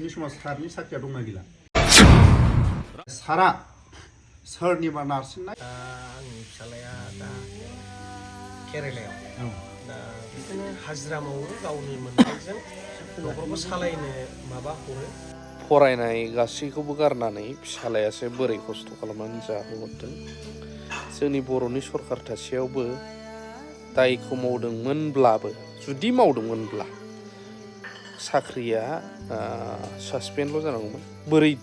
दिनैनि समाव सारनि साख्रिया दंना गैला सारा सोरनिबा नारसिननाय आंनि फिसालाया दा केरेलायाव दा बिदिनो हाजिरा मावो गावनि मोननायजों न'खरखौ सालायनो माबा हरो फरायनाय गासैखौबो गारनानै फिसालायासो बोरै खस्थ' खालामनानै जाहोहरदों जोंनि बर'नि सरखार थासेयावबो दायखौ मावदोंमोनब्लाबो जुदि मावदोंमोनब्ला साख्रिया सासपेन्डल' जानांगौमोन बोरै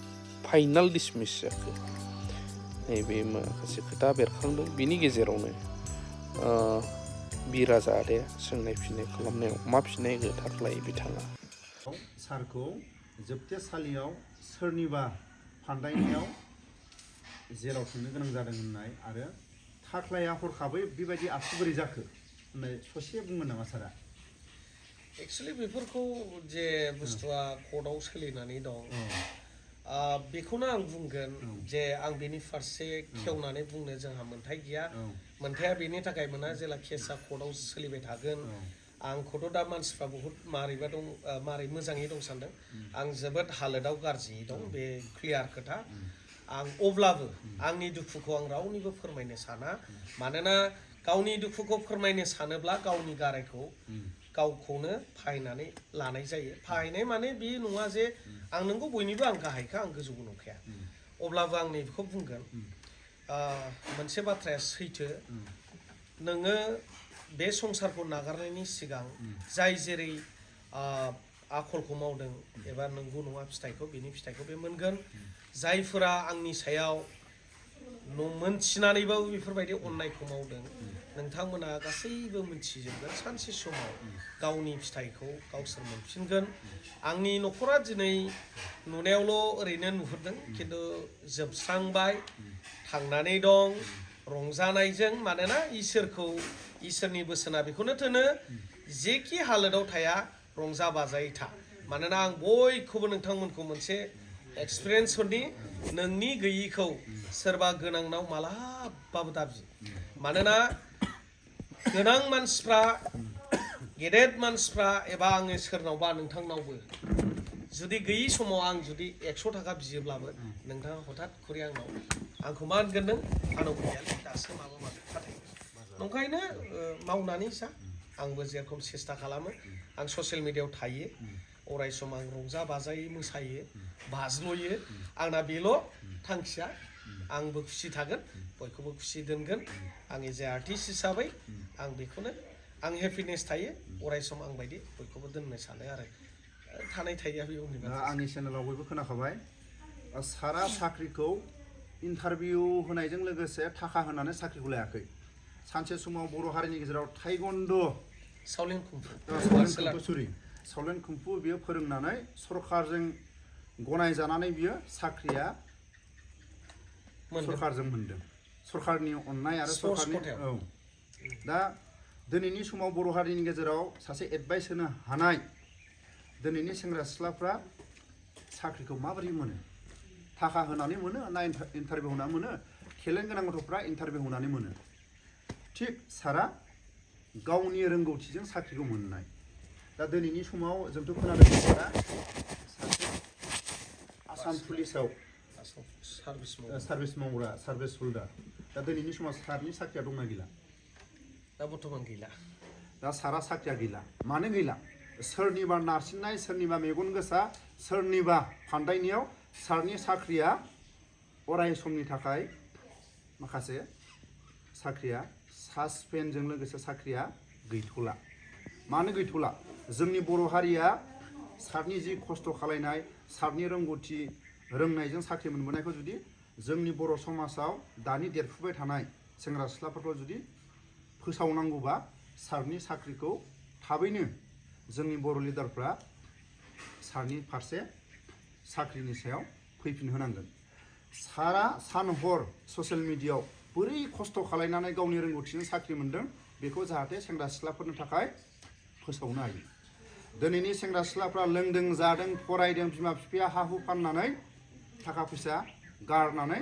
फाइनाल डिसमिस जाखो नैबे माखासे खोथा बेरखांदों बिनि गेजेरावनो बिराजा आदाया सोंनाय फिननाय खालामनायाव मा फिननाय होयो थाख्लाय बिथाङा सारखौ जोबथेसालियाव सोरनिबा फान्दायनायाव जेराव थांनो गोनां जादों होननाय आरो थाख्लाया हरखाबै बेबायदि आखु बोरै जाखो होननाय ससे बुंगोन नामा सारा एक्सुअलि बेफोरखौ जे बुस्थुआ कर्टआव सोलिनानै दं बेखौनो आं बुंगोन जे आं बेनि फारसे खेवनानै बुंनो जोंहा मोन्थाय गैया मोन्थाया बेनि थाखाय मोना जेला केसआ कर्टआव सोलिबाय थागोन आंखौथ' दा मानसिफ्रा बहुत मारैबा दं मारै मोजाङै दं सानदों आं जोबोद हालोदाव गाज्रियै दं बे क्लियार खोथा आं अब्लाबो आंनि दुखुखौ आं रावनिबो फोरमायनो साना मानोना गावनि दुखुखौ फोरमायनो सानोब्ला गावनि गारायखौ गावखौनो फाहायनानै लानाय जायो फाहायनाय माने बे नङा जे आं नोंगौ बयनिबो आं गाहायखा आं गोजौबो नंखाया अब्लाबो आं नैबेखौ बुंगोन मोनसे बाथ्राया सैथो नोङो बे संसारखौ नागारनायनि सिगां जाय जेरै आखलखौ मावदों एबा नंगौ नङा फिथाइखौ बिनि फिथाइखौ बे मोनगोन जायफोरा आंनि सायाव मोनथिनानैबाबो बेफोरबायदि अन्यायखौ मावदों नोंथांमोना गासैबो मिथिजोबगोन सानसे समाव गावनि फिथाइखौ गावसोर मोनफिनगोन आंनि न'खरा दिनै नुनायावल' ओरैनो नुहुरदों खिन्थु जोबस्रांबाय थांनानै दं रंजानायजों मानोना इसोरनि बोसोना बेखौनो थोनो जेखि हालोदाव थाया रंजा बाजायै था मानोना आं बयखौबो नोंथांमोनखौ मोनसे एक्सपिरियेन्स हरनि नोंनि गैयिखौ सोरबा गोनांनाव मालाबाबो दाबि मानोना गोनां मानसिफ्रा गेदेर मानसिफ्रा एबा आङो सोरनावबा नोंथांनावबो जुदि गैयि समाव आं जुदि 100 थाखा बियोब्लाबो नोंथाङा हठात खरि आंखौ मा होनगोन नों आंनाव गैयालै दासो माबा माबि खाथायगोन नंखायनो मावनानै जा आंबो जेरखम सेस्था खालामो आं ससियेल मिडियायाव थायो अराय सम आं रंजा बाजायै मोसायो बाज्ल'यो आंना बेल' थांखिया आंबो खुसि थागोन बयखौबो खुसि दोनगोन आंनि जे आर्टिस्ट हिसाबै आं बेखौनो आं हेपिनेस थायो अराय सम आं बायदि बयखौबो दोननो सानो आरो थानाय थाया बे उननि बाथ्रा आंनि चेनेलाव बयबो खोनाखाबाय सारा साख्रिखौ इन्टारभिउ होनायजों लोगोसे थाखा होनानै साख्रिखौ लायाखै सानसे समाव बर' हारिनि गेजेराव ताइक्वान्ड' सावलेन कुम्फु बियो फोरोंनानै सरकारजों गनायजानानै बियो साख्रिया सरकारजों मोनदों सरकारनि अननाय आरो सरकारनि दा दिनैनि समाव बर' हारिनि गेजेराव सासे एडभाइस होनो हानाय दिनैनि सेंग्रा सिख्लाफ्रा साख्रिखौ माबोरै मोनो थाखा होनानै मोनो ना इन्टारभिउ होनानै मोनो टेलेन्ट गोनां गथ'फ्रा इन्टारभिउ होनानै मोनो थिग सारा गावनि रोंगौथिजों साख्रिखौ मोननाय दा दिनैनि समाव जोंथ' खोनादों सारा सासे आसाम पुलिसाव सार्भिस मावग्रा सार्भिस हल्डार दा दिनैनि समाव सारनि साख्रिया दंना गैला दा बर्थमान गैला दा सारा साख्रिया गैला मानो गैला सोरनिबा नारसिननाय सोरनिबा मेगन गोसा सोरनिबा फान्दायनायाव सारनि साख्रिया अराय समनि थाखाय माखासे साख्रिया सासपेन्डजों लोगोसे साख्रिया गैथ'ला मानो गैथ'ला जोंनि बर' हारिया सारनि जि खस्थ' खालायनाय सारनि रोंगौथि रोंनायजों साख्रि मोनबोनायखौ जुदि जोंनि बर' समाजाव दानि देरफुबाय थानाय सेंग्रा सिख्लाफोरखौ जुदि फोसावनांगौबा सारनि साख्रिखौ थाबैनो जोंनि बर' लिडारफ्रा सारनि फारसे साख्रिनि सायाव फैफिन होनांगोन सारा सान हर ससियेल मिडियायाव बोरै खस्थ' खालायनानै गावनि रोंगौथिजों साख्रि मोनदों बेखौ जाहाथे सेंग्रा सिख्लाफोरनि थाखाय फोसावनो हायो दिनैनि सेंग्रा सिख्लाफ्रा लोंदों जादों फरायदों बिमा बिफाया हा हु फाननानै थाखा फैसा गारनानै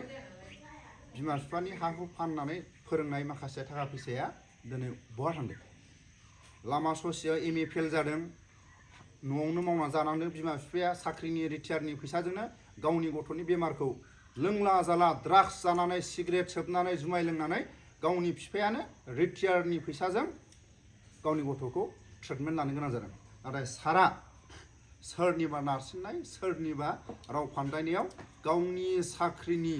बिमा बिफानि हा हु फाननानै फोरोंनाय माखासे थाखा फैसाया दिनै बहा थांदों लामा ससेयाव MA फेल जादों न'आवनो मावना जानांदों बिमा बिफाया साख्रिनि रिटायारनि फैसाजोंनो गावनि गथ'नि बेमारखौ लोंला जाला ड्राग्स जानानै सिगारेट सोबनानै जुमाय लोंनानै गावनि बिफायानो रिटायारनि फैसाजों गावनि गथ'खौ ट्रिटमेन्ट लानो गोनां जादों नाथाय सारा सोरनिबा नारसिननाय सोरनिबा राव फान्दायनायाव गावनि साख्रिनि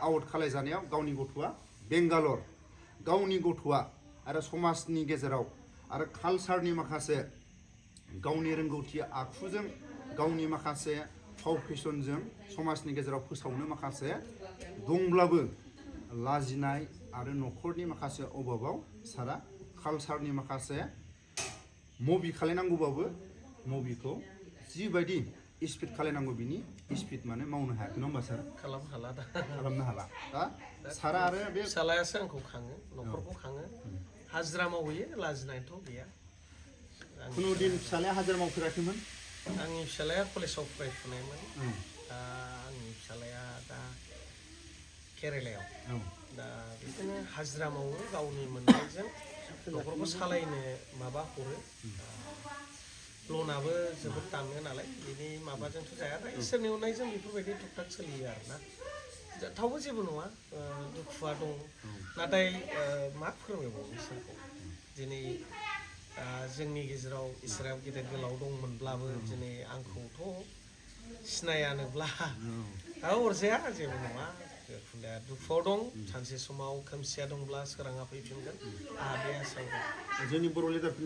आउट खालायजानायाव गावनि गथ'आ बेंगालर गावनि गथ'आ आरो समाजनि गेजेराव आरो कालसारनि माखासे गावनि रोंगौथि आखुजों गावनि माखासे फाव फेसनजों समाजनि गेजेराव फोसावनो माखासे दंब्लाबो लाजिनाय आरो न'खरनि माखासे अभाबाव सारा कालसारनि माखासे मुभि खालायनांगौबाबो मुभिखौ जिबायदि स्पिड खालायनांगौ बिनि स्पिड माने मावनो हायाखै नङा होमबा सार खालामनो हाला दा खालामनो हाला दा सारा आरो बे फिसालायासो आंखौ खाङो न'खरखौ खाङो हाजिरा मावहैयो लाजिनायथ' गैया खुनु दिन फिसालाया हाजिरा मावफेराखैमोन आंनि फिसालाया कलेजाव फरायफुनायमोन दा आंनि फिसालाया दा केरेलायाव दा बिदिनो हाजिरा मावो गावनि मोननायजों न'खरखौ सालायनो माबा हरो लनाबो जोबोद दामो नालाय बिनि माबाजोंथ' जाया दा इसोरनि अननायजों बेफोरबायदि टुकटाक सोलियो आरोना थेवबो जेबो नङा दुखुआ दं नाथाय मा फोरमायबावनो इसोरखौ दिनै जोंनि गेजेराव इसोरा गेदेर गोलाव दंमोनब्लाबो दिनै आंखौथ' सिनायानोब्ला अरजाया जेबो नङा जिखुनु दुखुआव दं सानसे समाव खोमसिया दंब्ला सोराङा फैफिनगोन आंहा बे आसायाव दं जोंनि बर' लिडार